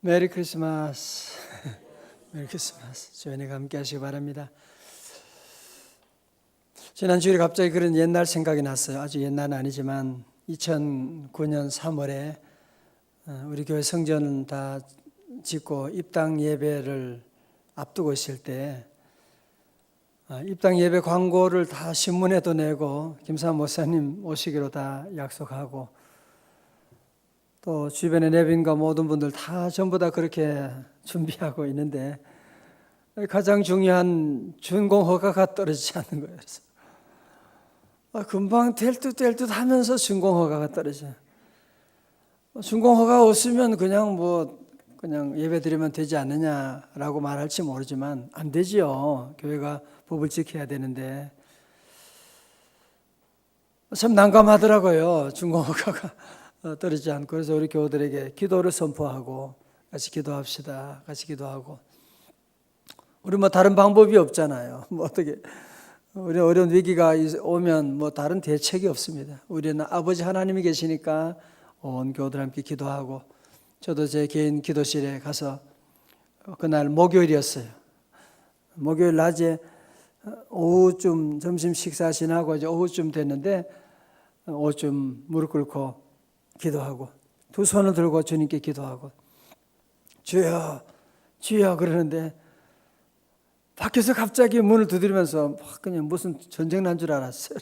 메리 크리스마스. 메리 크리스마스. 주연이가 함께 하시기 바랍니다. 지난 주일에 갑자기 그런 옛날 생각이 났어요. 아주 옛날은 아니지만 2009년 3월에 우리 교회 성전 다 짓고 입당 예배를 앞두고 있을 때 입당 예배 광고를 다 신문에도 내고 김삼 목사님 오시기로 다 약속하고 또 주변의 내빈과 모든 분들 다 전부 다 그렇게 준비하고 있는데 가장 중요한 준공 허가가 떨어지지 않는 거예요. 그래서 금방 될 듯 하면서 준공 허가가 떨어져요. 준공 허가가 없으면 그냥 예배 드리면 되지 않느냐라고 말할지 모르지만 안 되지요. 교회가 법을 지켜야 되는데 참 난감하더라고요. 준공 허가가 떨어지지 않고. 그래서 우리 교우들에게 기도를 선포하고 같이 기도합시다. 같이 기도하고. 우리 다른 방법이 없잖아요. 어떻게 우리 어려운 위기가 오면 다른 대책이 없습니다. 우리는 아버지 하나님이 계시니까 온 교우들 함께 기도하고, 저도 제 개인 기도실에 가서 그날 목요일이었어요. 목요일 낮에 오후쯤 점심 식사 지나고 이제 오후쯤 됐는데 오후쯤 무릎 꿇고 기도하고 두 손을 들고 주님께 기도하고 주여 주여 그러는데 밖에서 갑자기 문을 두드리면서 그냥 무슨 전쟁 난 줄 알았어요.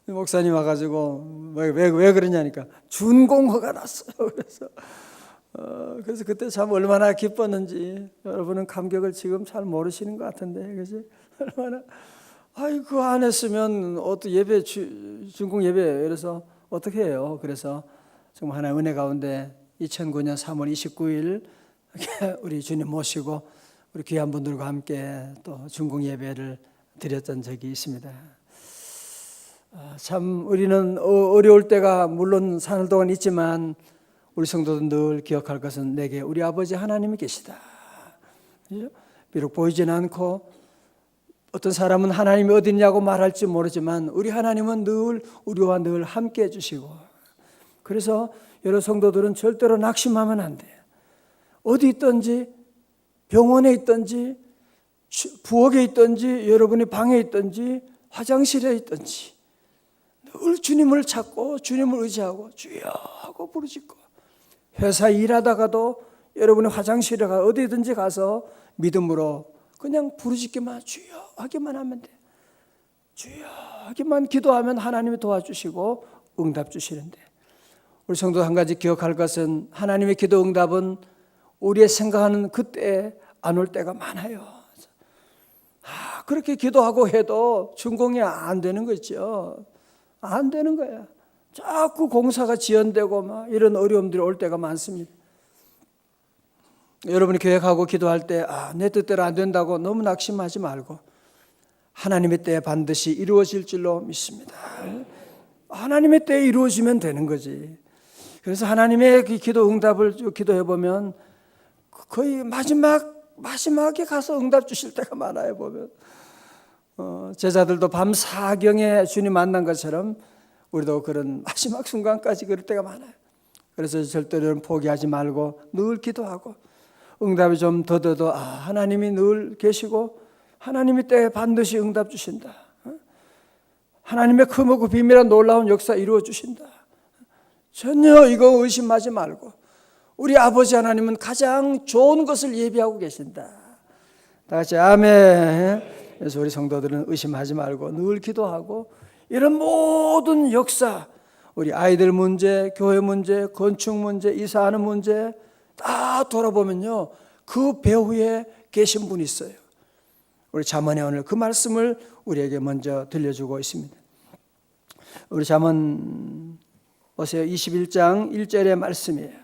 목사님 와가지고 왜 그러냐니까 준공허가 났어요. 그래서 그때 참 얼마나 기뻤는지 여러분은 감격을 지금 잘 모르시는 것 같은데, 그지? 얼마나 그 안 했으면 어떤 예배 준공 예배 그래서 어떻게 해요? 그래서 정말 하나의 은혜 가운데 2009년 3월 29일 우리 주님 모시고 우리 귀한 분들과 함께 또 준공 예배를 드렸던 적이 있습니다. 참 우리는 어려울 때가 물론 사는 동안 있지만 우리 성도들은 늘 기억할 것은 내게 우리 아버지 하나님이 계시다. 비록 보이진 않고 어떤 사람은 하나님이 어디 있냐고 말할지 모르지만 우리 하나님은 늘 우리와 늘 함께 해주시고, 그래서 여러 성도들은 절대로 낙심하면 안 돼요. 어디 있든지 병원에 있든지 부엌에 있든지 여러분의 방에 있든지 화장실에 있든지 늘 주님을 찾고 주님을 의지하고 주여 하고 부르짖고, 회사 일하다가도 여러분의 화장실에 가 어디든지 가서 믿음으로 그냥 부르짖기만 주여 하기만 하면 돼요. 주여 하기만 기도하면 하나님이 도와주시고 응답 주시는데, 우리 성도 한 가지 기억할 것은 하나님의 기도 응답은 우리의 생각하는 그때에 안 올 때가 많아요. 그렇게 기도하고 해도 준공이 안 되는 거 있죠. 안 되는 거야. 자꾸 공사가 지연되고 이런 어려움들이 올 때가 많습니다. 여러분이 계획하고 기도할 때 내 뜻대로 안 된다고 너무 낙심하지 말고 하나님의 때에 반드시 이루어질 줄로 믿습니다. 하나님의 때에 이루어지면 되는 거지. 그래서 하나님의 기도 응답을 기도해 보면 거의 마지막에 가서 응답 주실 때가 많아요. 보면 제자들도 밤 사경에 주님 만난 것처럼 우리도 그런 마지막 순간까지 그럴 때가 많아요. 그래서 절대로 포기하지 말고 늘 기도하고 응답이 좀 더뎌도 하나님이 늘 계시고 하나님이 때에 반드시 응답 주신다. 하나님의 크고 비밀한 놀라운 역사 이루어 주신다. 전혀 이거 의심하지 말고 우리 아버지 하나님은 가장 좋은 것을 예비하고 계신다. 다 같이 아멘. 그래서 우리 성도들은 의심하지 말고 늘 기도하고 이런 모든 역사, 우리 아이들 문제, 교회 문제, 건축 문제, 이사하는 문제 다 돌아보면요, 그 배후에 계신 분이 있어요. 우리 잠언에 오늘 그 말씀을 우리에게 먼저 들려주고 있습니다. 우리 잠언 보세요. 21장 1절의 말씀이에요.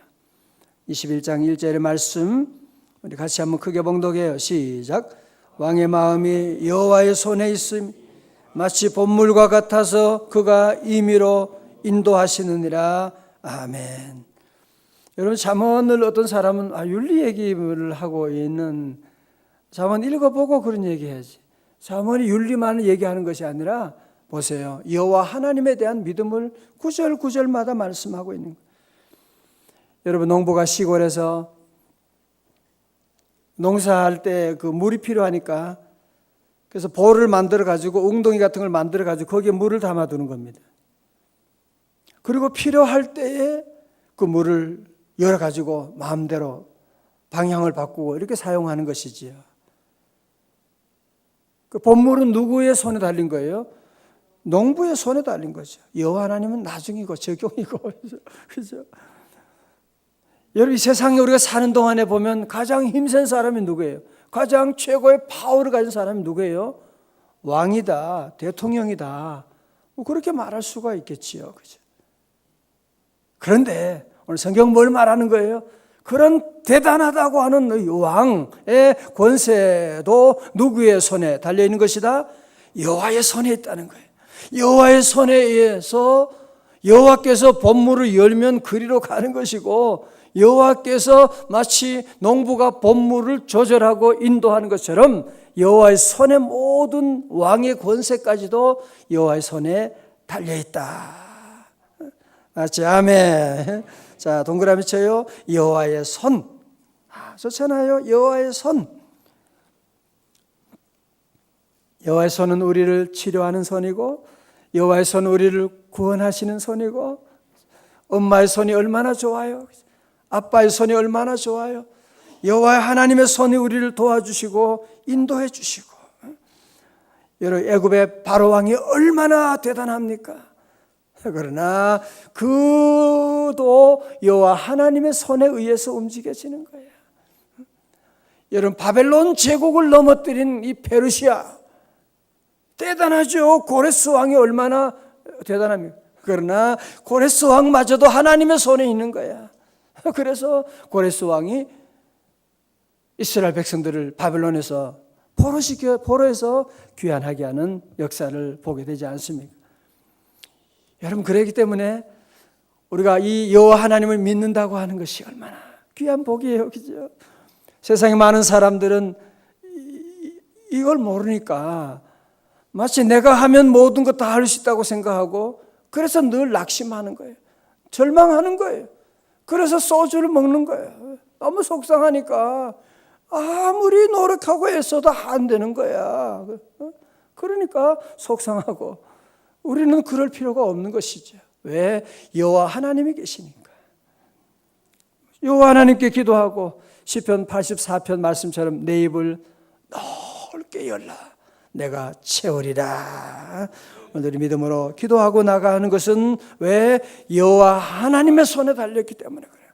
21장 1절의 말씀 우리 같이 한번 크게 봉독해요. 시작. 왕의 마음이 여호와의 손에 있음 마치 봇물과 같아서 그가 임의로 인도하시느니라. 아멘. 여러분, 잠언을 어떤 사람은 윤리 얘기를 하고 있는, 잠언 읽어보고 그런 얘기해야지. 잠언이 윤리만 얘기하는 것이 아니라 보세요, 여호와 하나님에 대한 믿음을 구절구절마다 말씀하고 있는 거예요. 여러분, 농부가 시골에서 농사할 때 그 물이 필요하니까 그래서 볼을 만들어 가지고 웅덩이 같은 걸 만들어 가지고 거기에 물을 담아 두는 겁니다. 그리고 필요할 때에 그 물을 열어 가지고 마음대로 방향을 바꾸고 이렇게 사용하는 것이지요. 그 본물은 누구의 손에 달린 거예요? 농부의 손에 달린 거죠. 여호와 하나님은 나중이고 적용이고. 그죠? 여러분, 이 세상에 우리가 사는 동안에 보면 가장 힘센 사람이 누구예요? 가장 최고의 파워를 가진 사람이 누구예요? 왕이다, 대통령이다. 뭐 그렇게 말할 수가 있겠지요. 그죠? 그런데 오늘 성경 뭘 말하는 거예요? 그런 대단하다고 하는 왕의 권세도 누구의 손에 달려 있는 것이다? 여호와의 손에 있다는 거예요. 여호와의 손에 의해서 여호와께서 본물을 열면 그리로 가는 것이고, 여호와께서 마치 농부가 본물을 조절하고 인도하는 것처럼 여호와의 손에 모든 왕의 권세까지도 여호와의 손에 달려 있다. 맞지? 아멘. 자, 동그라미 쳐요. 여호와의 손. 좋잖아요. 여호와의 손. 여호와의 손은 우리를 치료하는 손이고, 여호와의 손은 우리를 구원하시는 손이고, 엄마의 손이 얼마나 좋아요. 아빠의 손이 얼마나 좋아요. 여호와 하나님의 손이 우리를 도와주시고 인도해 주시고. 여러분, 애굽의 바로 왕이 얼마나 대단합니까? 그러나 그도 여호와 하나님의 손에 의해서 움직여지는 거예요. 여러분, 바벨론 제국을 넘어뜨린 이 페르시아 대단하죠. 고레스 왕이 얼마나 대단합니까? 그러나 고레스 왕마저도 하나님의 손에 있는 거야. 그래서 고레스 왕이 이스라엘 백성들을 바벨론에서 포로에서 귀환하게 하는 역사를 보게 되지 않습니까? 여러분, 그렇기 때문에 우리가 이 여호와 하나님을 믿는다고 하는 것이 얼마나 귀한 복이에요. 그죠? 세상에 많은 사람들은 이걸 모르니까 마치 내가 하면 모든 것 다 할 수 있다고 생각하고, 그래서 늘 낙심하는 거예요. 절망하는 거예요. 그래서 소주를 먹는 거예요. 너무 속상하니까 아무리 노력하고 애써도 안 되는 거야. 그러니까 속상하고, 우리는 그럴 필요가 없는 것이죠. 왜? 여호와 하나님이 계시니까. 여호와 하나님께 기도하고 시편 84편 말씀처럼 내 입을 넓게 열라 내가 채우리라. 오늘 믿음으로 기도하고 나가는 것은 왜? 여호와 하나님의 손에 달렸기 때문에 그래요.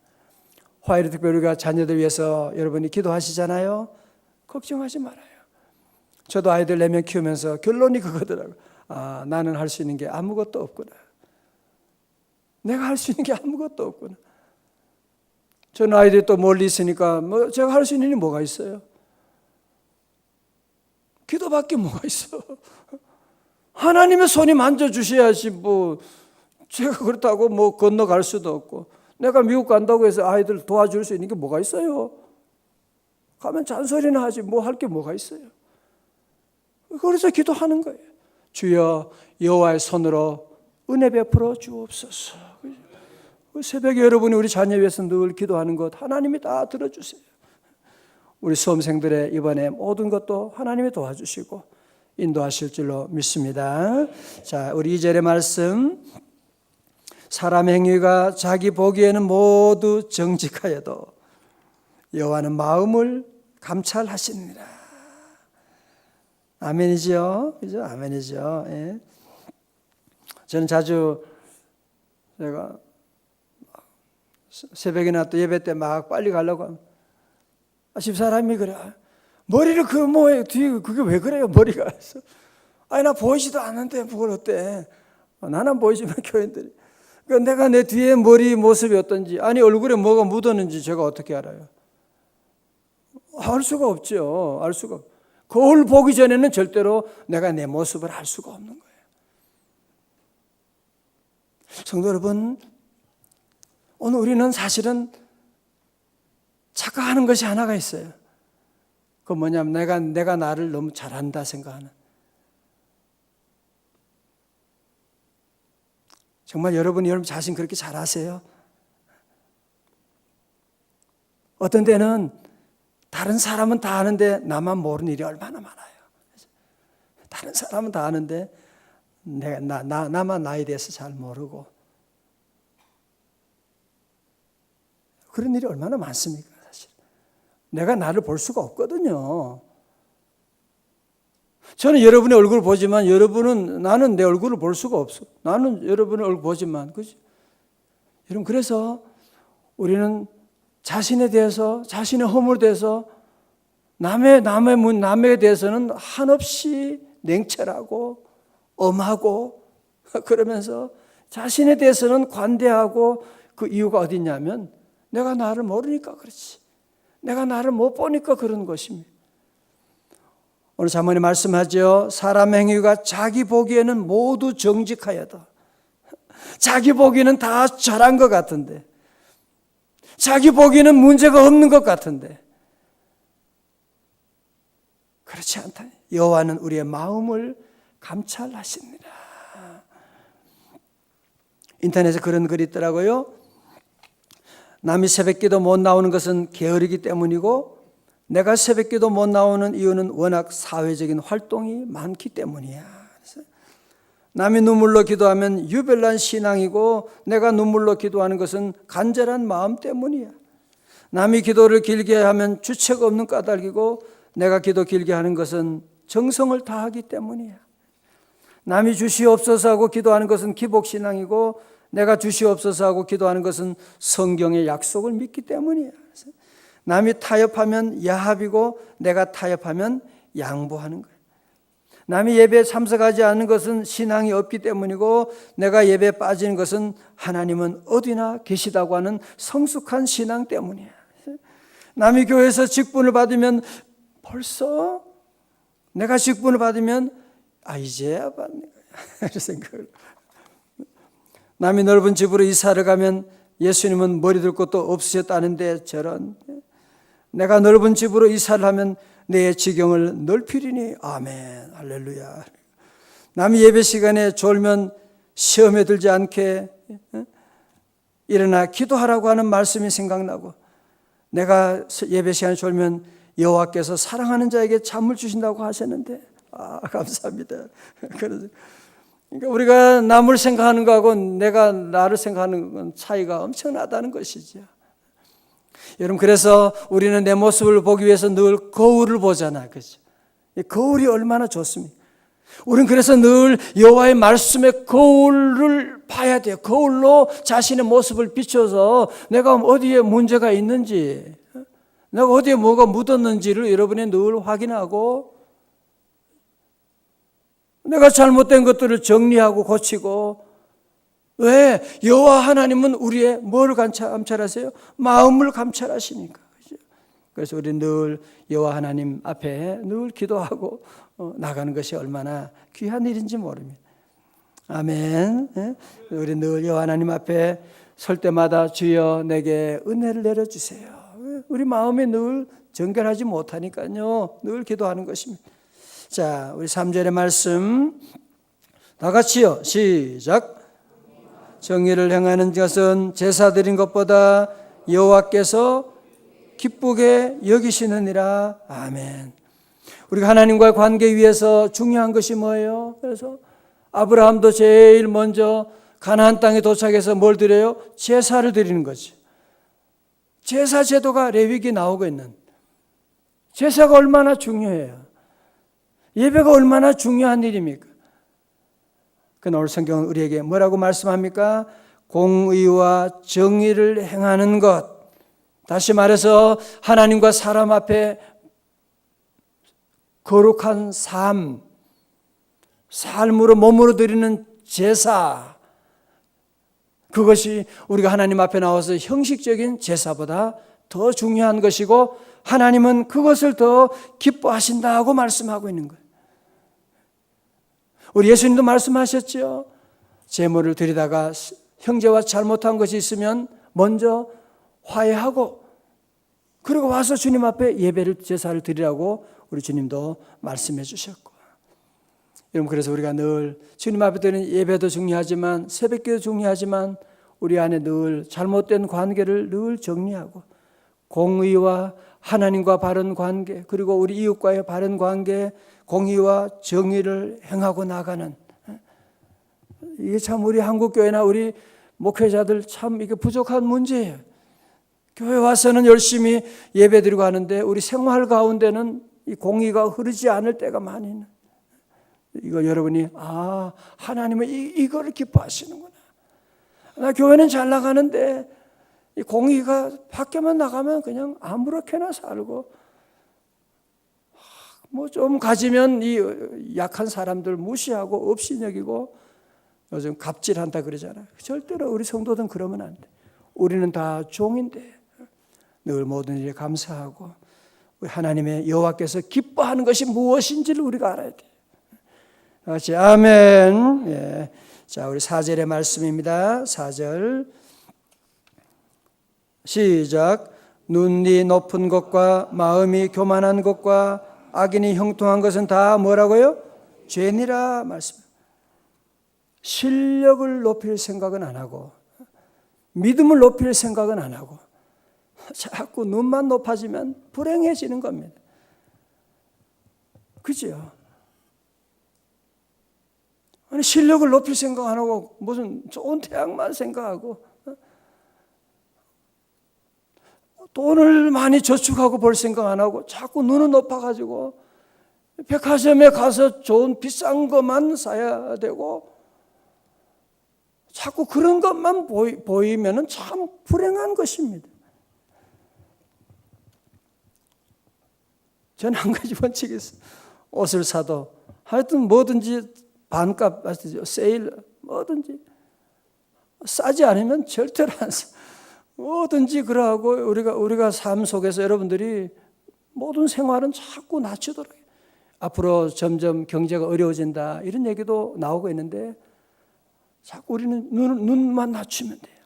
화요일 특별히가 자녀들 위해서 여러분이 기도하시잖아요. 걱정하지 말아요. 저도 아이들 4명 키우면서 결론이 그거더라고요. 나는 할 수 있는 게 아무것도 없구나. 내가 할 수 있는 게 아무것도 없구나. 저는 아이들이 또 멀리 있으니까 제가 할 수 있는 일이 뭐가 있어요? 기도밖에 뭐가 있어. 하나님의 손이 만져주셔야지 제가 그렇다고 건너갈 수도 없고, 내가 미국 간다고 해서 아이들 도와줄 수 있는 게 뭐가 있어요? 가면 잔소리나 하지 할 게 뭐가 있어요? 그래서 기도하는 거예요. 주여 여호와의 손으로 은혜 베풀어 주옵소서. 새벽에 여러분이 우리 자녀 위해서 늘 기도하는 것 하나님이 다 들어주세요. 우리 수험생들의 이번에 모든 것도 하나님이 도와주시고 인도하실 줄로 믿습니다. 자, 우리 2절의 말씀. 사람의 행위가 자기 보기에는 모두 정직하여도 여호와는 마음을 감찰하십니다. 아멘이죠? 그죠? 아멘이죠. 예. 저는 자주 제가 새벽이나 또 예배 때 막 빨리 가려고 하면 집사람이 그래. 머리를 뒤에 그게 왜 그래요? 머리가. 나 보이지도 않는데 뭘 어때? 나는 보이지만 교인들이. 그러니까 내가 내 뒤에 머리 모습이 어떤지, 얼굴에 뭐가 묻었는지 제가 어떻게 알아요? 알 수가 없죠. 알 수가 없죠. 거울 보기 전에는 절대로 내가 내 모습을 알 수가 없는 거예요. 성도 여러분, 오늘 우리는 사실은 착각하는 것이 하나가 있어요. 그건 뭐냐면 내가 나를 너무 잘한다 생각하는. 정말 여러분 자신 그렇게 잘하세요? 어떤 때는 다른 사람은 다 아는데 나만 모르는 일이 얼마나 많아요. 다른 사람은 다 아는데 나만 나에 대해서 잘 모르고, 그런 일이 얼마나 많습니까? 사실 내가 나를 볼 수가 없거든요. 저는 여러분의 얼굴을 보지만 나는 내 얼굴을 볼 수가 없어. 나는 여러분의 얼굴 보지만, 그죠? 여러분, 그래서 우리는 자신에 대해서, 자신의 허물에 대해서, 남에 대해서는 한없이 냉철하고 엄하고 그러면서 자신에 대해서는 관대하고, 그 이유가 어디 있냐면 내가 나를 모르니까 그렇지. 내가 나를 못 보니까 그런 것입니다. 오늘 자문이 말씀하죠. 사람 행위가 자기 보기에는 모두 정직하여도, 자기 보기에는 다 잘한 것 같은데, 자기 보기에는 문제가 없는 것 같은데 그렇지 않다. 여호와는 우리의 마음을 감찰하십니다. 인터넷에 그런 글이 있더라고요. 남이 새벽기도 못 나오는 것은 게으르기 때문이고, 내가 새벽기도 못 나오는 이유는 워낙 사회적인 활동이 많기 때문이야. 남이 눈물로 기도하면 유별난 신앙이고, 내가 눈물로 기도하는 것은 간절한 마음 때문이야. 남이 기도를 길게 하면 주책 없는 까닭이고, 내가 기도 길게 하는 것은 정성을 다하기 때문이야. 남이 주시옵소서 하고 기도하는 것은 기복신앙이고, 내가 주시옵소서 하고 기도하는 것은 성경의 약속을 믿기 때문이야. 남이 타협하면 야합이고, 내가 타협하면 양보하는 거야. 남이 예배에 참석하지 않는 것은 신앙이 없기 때문이고, 내가 예배에 빠지는 것은 하나님은 어디나 계시다고 하는 성숙한 신앙 때문이야. 남이 교회에서 직분을 받으면 벌써 내가 직분을 받으면 이제야 받네 이런 생각을. 남이 넓은 집으로 이사를 가면 예수님은 머리 둘 곳도 없으셨다는데 저런. 내가 넓은 집으로 이사를 하면 내 지경을 넓히리니 아멘 할렐루야. 남이 예배 시간에 졸면 시험에 들지 않게 일어나 기도하라고 하는 말씀이 생각나고, 내가 예배 시간에 졸면 여호와께서 사랑하는 자에게 잠을 주신다고 하셨는데 감사합니다. 그러니까 우리가 남을 생각하는 거하고 내가 나를 생각하는 건 차이가 엄청나다는 것이죠. 여러분, 그래서 우리는 내 모습을 보기 위해서 늘 거울을 보잖아요. 그렇죠? 거울이 얼마나 좋습니까? 우리는 그래서 늘 여호와의 말씀의 거울을 봐야 돼요. 거울로 자신의 모습을 비춰서 내가 어디에 문제가 있는지, 내가 어디에 뭐가 묻었는지를 여러분이 늘 확인하고, 내가 잘못된 것들을 정리하고 고치고. 왜? 여호와 하나님은 우리의 뭘 감찰하세요? 마음을 감찰하시니까. 그래서 우리 늘 여호와 하나님 앞에 늘 기도하고 나가는 것이 얼마나 귀한 일인지 모릅니다. 아멘. 우리 늘 여호와 하나님 앞에 설 때마다 주여 내게 은혜를 내려주세요. 우리 마음이 늘 정결하지 못하니까요, 늘 기도하는 것입니다. 자, 우리 3절의 말씀 다 같이요. 시작. 정의를 행하는 것은 제사 드린 것보다 여호와께서 기쁘게 여기시느니라. 아멘. 우리가 하나님과의 관계 위해서 중요한 것이 뭐예요? 그래서 아브라함도 제일 먼저 가나안 땅에 도착해서 뭘 드려요? 제사를 드리는 거지. 제사 제도가 레위기에 나오고 있는, 제사가 얼마나 중요해요. 예배가 얼마나 중요한 일입니까? 그러나 오늘 성경은 우리에게 뭐라고 말씀합니까? 공의와 정의를 행하는 것. 다시 말해서 하나님과 사람 앞에 거룩한 삶으로 몸으로 드리는 제사, 그것이 우리가 하나님 앞에 나와서 형식적인 제사보다 더 중요한 것이고, 하나님은 그것을 더 기뻐하신다고 말씀하고 있는 거예요. 우리 예수님도 말씀하셨죠. 제물을 드리다가 형제와 잘못한 것이 있으면 먼저 화해하고, 그리고 와서 주님 앞에 예배를, 제사를 드리라고 우리 주님도 말씀해 주셨고. 여러분, 그래서 우리가 늘 주님 앞에 드리는 예배도 중요하지만, 새벽기도 중요하지만, 우리 안에 늘 잘못된 관계를 늘 정리하고 공의와 하나님과 바른 관계, 그리고 우리 이웃과의 바른 관계, 공의와 정의를 행하고 나가는, 이게 참 우리 한국교회나 우리 목회자들 참 이게 부족한 문제예요. 교회 와서는 열심히 예배드리고 하는데 우리 생활 가운데는 이 공의가 흐르지 않을 때가 많이 있는. 이거 여러분이 하나님은 이거를 기뻐하시는구나. 나 교회는 잘 나가는데 이 공의가 밖에만 나가면 그냥 아무렇게나 살고, 뭐 좀 가지면 이 약한 사람들 무시하고 없이 여기고 요즘 갑질한다 그러잖아요. 절대로 우리 성도들은 그러면 안 돼. 우리는 다 종인데 늘 모든 일에 감사하고 우리 하나님의 여호와께서 기뻐하는 것이 무엇인지를 우리가 알아야 돼. 같이 아멘. 예. 자, 우리 4절의 말씀입니다. 4절 시작. 눈이 높은 것과 마음이 교만한 것과 악인이 형통한 것은 다 뭐라고요? 죄니라 말씀. 실력을 높일 생각은 안 하고 믿음을 높일 생각은 안 하고 자꾸 눈만 높아지면 불행해지는 겁니다. 그죠? 아니 실력을 높일 생각 안 하고 무슨 좋은 대학만 생각하고 돈을 많이 저축하고 벌 생각 안 하고 자꾸 눈은 높아가지고 백화점에 가서 좋은 비싼 것만 사야 되고 자꾸 그런 것만 보이면 참 불행한 것입니다. 저는 한 가지 원칙이 있어요. 옷을 사도 하여튼 뭐든지 반값, 세일, 뭐든지 싸지 않으면 절대로 안 사. 뭐든지 그러하고 우리가 삶 속에서 여러분들이 모든 생활은 자꾸 낮추도록 해요. 앞으로 점점 경제가 어려워진다 이런 얘기도 나오고 있는데 자꾸 우리는 눈만 낮추면 돼요.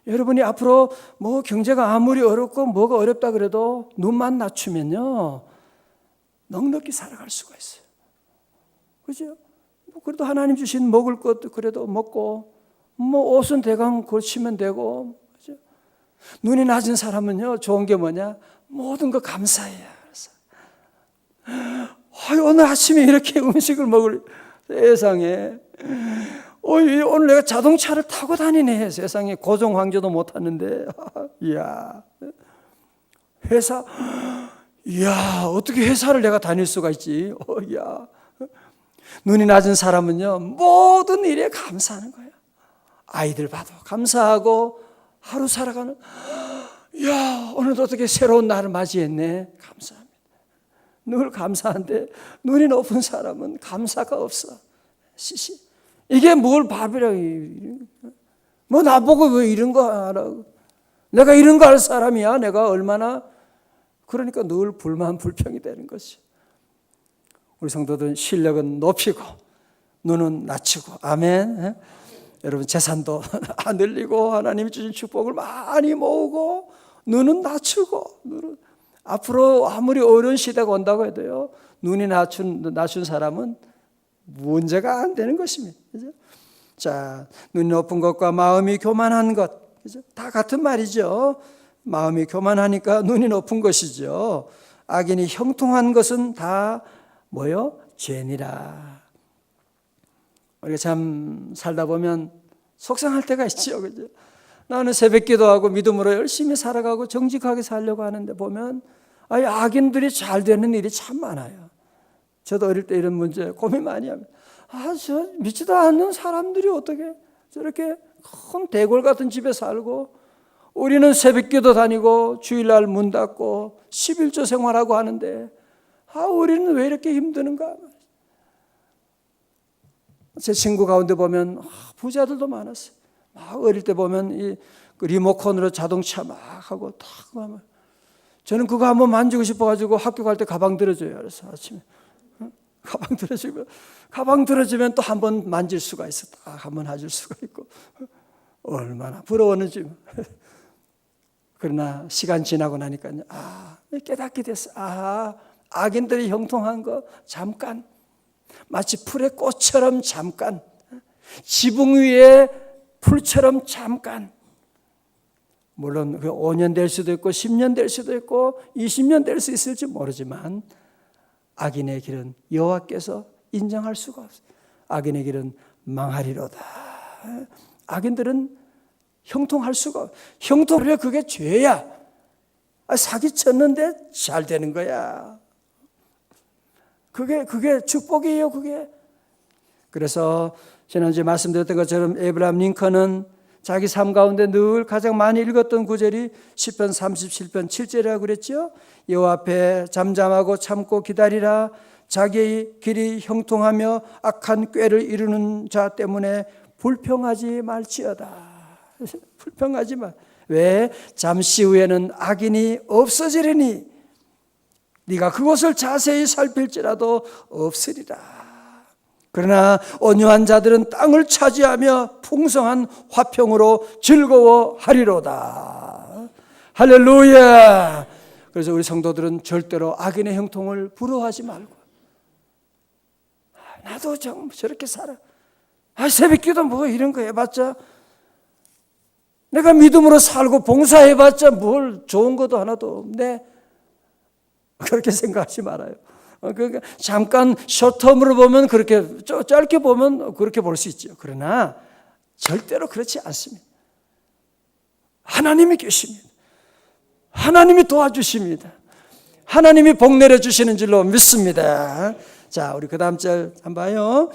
여러분이 앞으로 뭐 경제가 아무리 어렵고 뭐가 어렵다 그래도 눈만 낮추면요 넉넉히 살아갈 수가 있어요. 그죠? 그래도 하나님 주신 먹을 것도 그래도 먹고 뭐 옷은 대강 걸치면 되고. 그죠? 눈이 낮은 사람은요 좋은 게 뭐냐? 모든 거 감사해요. 오늘 아침에 이렇게 음식을 먹을 세상에 오늘 내가 자동차를 타고 다니네. 세상에 고종 황제도 못 탔는데 이야 회사 이야 어떻게 회사를 내가 다닐 수가 있지? 이야 눈이 낮은 사람은요 모든 일에 감사하는 거예요. 아이들 봐도 감사하고 하루 살아가는 이야 오늘도 어떻게 새로운 날을 맞이했네. 감사합니다. 늘 감사한데 눈이 높은 사람은 감사가 없어. 이게 뭘 밥이라고 뭐 나보고 왜 이런 거 하라고. 내가 이런 거 할 사람이야. 내가 얼마나. 그러니까 늘 불만 불평이 되는 것이. 우리 성도들은 실력은 높이고 눈은 낮추고 아멘. 여러분 재산도 늘리고 하나님이 주신 축복을 많이 모으고 눈은 낮추고 앞으로 아무리 어려운 시대가 온다고 해도요 눈이 낮춘 사람은 문제가 안 되는 것입니다. 그죠? 자, 눈이 높은 것과 마음이 교만한 것, 그죠? 다 같은 말이죠. 마음이 교만하니까 눈이 높은 것이죠. 악인이 형통한 것은 다 뭐요? 죄니라. 우리가 참 살다 보면 속상할 때가 있죠, 그죠? 나는 새벽기도하고 믿음으로 열심히 살아가고 정직하게 살려고 하는데 보면 악인들이 잘 되는 일이 참 많아요. 저도 어릴 때 이런 문제 고민 많이 합니다. 저 믿지도 않는 사람들이 어떻게 저렇게 큰 대궐 같은 집에 살고 우리는 새벽기도 다니고 주일날 문 닫고 11조 생활하고 하는데 우리는 왜 이렇게 힘드는가? 제 친구 가운데 보면 부자들도 많았어요. 막 어릴 때 보면 이 리모컨으로 자동차 막 하고 탁 하면 저는 그거 한번 만지고 싶어가지고 학교 갈 때 가방 들어줘요. 그래서 아침에 가방 들어주면 또 한 번 만질 수가 있어. 딱 한 번 해줄 수가 있고 얼마나 부러웠는지. 그러나 시간 지나고 나니까 깨닫게 됐어. 악인들이 형통한 거 잠깐 마치 풀의 꽃처럼 잠깐 지붕 위에 풀처럼 잠깐 물론 5년 될 수도 있고 10년 될 수도 있고 20년 될 수 있을지 모르지만 악인의 길은 여호와께서 인정할 수가 없어요. 악인의 길은 망하리로다. 악인들은 형통할 수가 없어요. 형통하려 그게 죄야. 사기쳤는데 잘 되는 거야. 그게 축복이에요, 그게. 그래서 지난주에 말씀드렸던 것처럼 에이브라함 링컨은 자기 삶 가운데 늘 가장 많이 읽었던 구절이 시편 37편 7절이라고 그랬죠. 여호와 앞에 잠잠하고 참고 기다리라. 자기의 길이 형통하며 악한 꾀를 이루는 자 때문에 불평하지 말지어다. 불평하지 마. 왜? 잠시 후에는 악인이 없어지리니 네가 그것을 자세히 살필지라도 없으리라. 그러나 온유한 자들은 땅을 차지하며 풍성한 화평으로 즐거워하리로다. 할렐루야. 그래서 우리 성도들은 절대로 악인의 형통을 부러워하지 말고, 나도 좀 저렇게 살아. 새벽기도 뭐 이런 거 해봤자, 내가 믿음으로 살고 봉사해봤자 뭘 좋은 것도 하나도 없네. 그렇게 생각하지 말아요. 그러니까 잠깐 숏텀으로 보면 그렇게, 짧게 보면 그렇게 볼 수 있죠. 그러나 절대로 그렇지 않습니다. 하나님이 계십니다. 하나님이 도와주십니다. 하나님이 복 내려주시는 줄로 믿습니다. 자, 우리 그 다음 절 한번 봐요.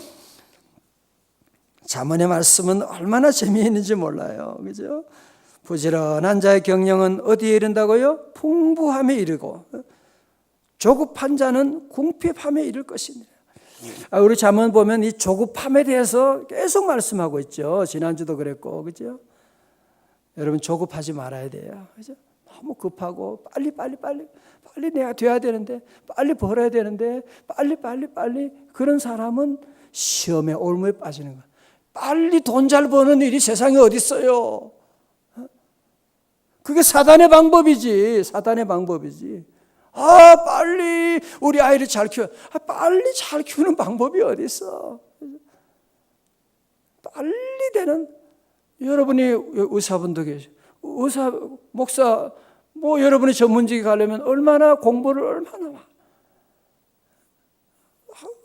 잠언의 말씀은 얼마나 재미있는지 몰라요. 그죠? 부지런한 자의 경영은 어디에 이른다고요? 풍부함에 이르고 조급한 자는 궁핍함에 이를 것입니다. 우리 잠언 보면 이 조급함에 대해서 계속 말씀하고 있죠. 지난주도 그랬고, 그죠? 여러분 조급하지 말아야 돼요. 그죠? 너무 급하고 빨리 내가 돼야 되는데, 빨리 벌어야 되는데, 빨리 그런 사람은 시험에 올무에 빠지는 거예요. 빨리 돈 잘 버는 일이 세상에 어디 있어요? 그게 사단의 방법이지. 빨리 우리 아이를 잘 키워. 빨리 잘 키우는 방법이 어디 있어? 빨리 되는, 여러분이 의사분도 계시고, 의사, 목사, 뭐 여러분이 전문직에 가려면 얼마나 공부를 얼마나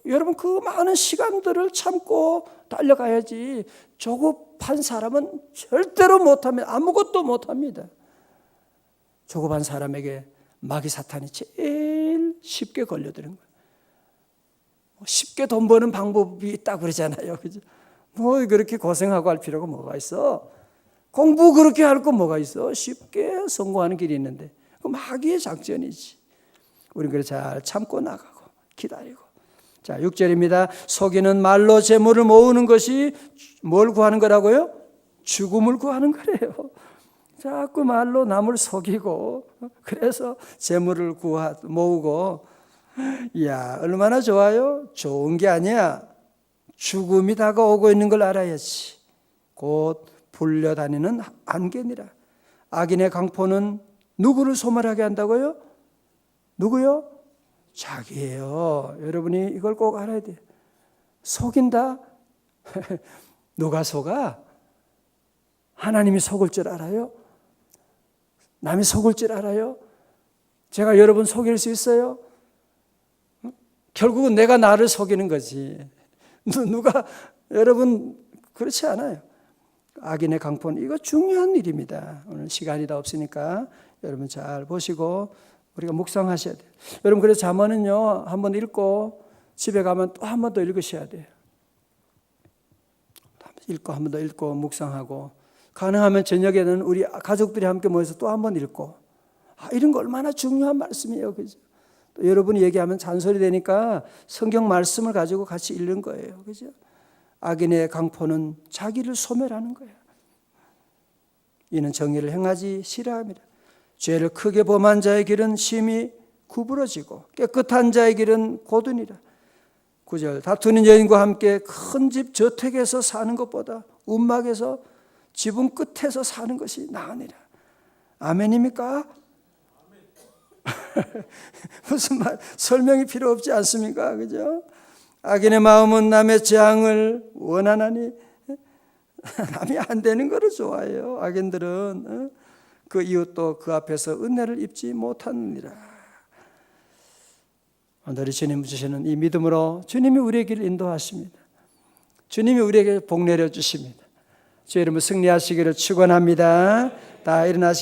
여러분 그 많은 시간들을 참고 달려가야지. 조급한 사람은 절대로 못합니다. 아무것도 못합니다. 조급한 사람에게 마귀 사탄이 제일 쉽게 걸려드는 거예요. 쉽게 돈 버는 방법이 있다고 그러잖아요. 그죠? 뭐 그렇게 고생하고 할 필요가 뭐가 있어? 공부 그렇게 할 거 뭐가 있어? 쉽게 성공하는 길이 있는데. 그 마귀의 작전이지. 우리는 그래 잘 참고 나가고 기다리고. 자, 6절입니다. 속이는 말로 재물을 모으는 것이 뭘 구하는 거라고요? 죽음을 구하는 거래요. 자꾸 말로 남을 속이고, 그래서 재물을 모으고, 이야, 얼마나 좋아요? 좋은 게 아니야. 죽음이 다가오고 있는 걸 알아야지. 곧 불려다니는 안개니라. 악인의 강포는 누구를 소멸하게 한다고요? 누구요? 자기예요. 여러분이 이걸 꼭 알아야 돼요. 속인다? 누가 속아? 하나님이 속을 줄 알아요? 남이 속을 줄 알아요? 제가 여러분 속일 수 있어요? 결국은 내가 나를 속이는 거지. 누가, 여러분 그렇지 않아요. 악인의 강포는 이거 중요한 일입니다. 오늘 시간이 다 없으니까 여러분 잘 보시고 우리가 묵상하셔야 돼요. 여러분 그래서 잠언은요, 한번 읽고 집에 가면 또 한 번 더 읽으셔야 돼요. 한 번 더 읽고 묵상하고, 가능하면 저녁에는 우리 가족들이 함께 모여서 또 한 번 읽고, 이런 거 얼마나 중요한 말씀이에요. 그죠? 또 여러분이 얘기하면 잔소리 되니까 성경 말씀을 가지고 같이 읽는 거예요. 그죠? 악인의 강포는 자기를 소멸하는 거예요. 이는 정의를 행하지 싫어합니다. 죄를 크게 범한 자의 길은 심히 구부러지고 깨끗한 자의 길은 고드니라. 9절, 다투는 여인과 함께 큰 집 저택에서 사는 것보다 움막에서 지붕 끝에서 사는 것이 나으니라. 아멘입니까? 무슨 말, 설명이 필요 없지 않습니까? 그죠? 악인의 마음은 남의 재앙을 원하나니, 남이 안 되는 거를 좋아해요. 악인들은 그 이웃도 그 앞에서 은혜를 입지 못하느니라. 오늘 주님 주시는 이 믿음으로 주님이 우리의 길을 인도하십니다. 주님이 우리에게 복 내려주십니다. 주의 이름으로 승리하시기를 축원합니다. 다 일어나시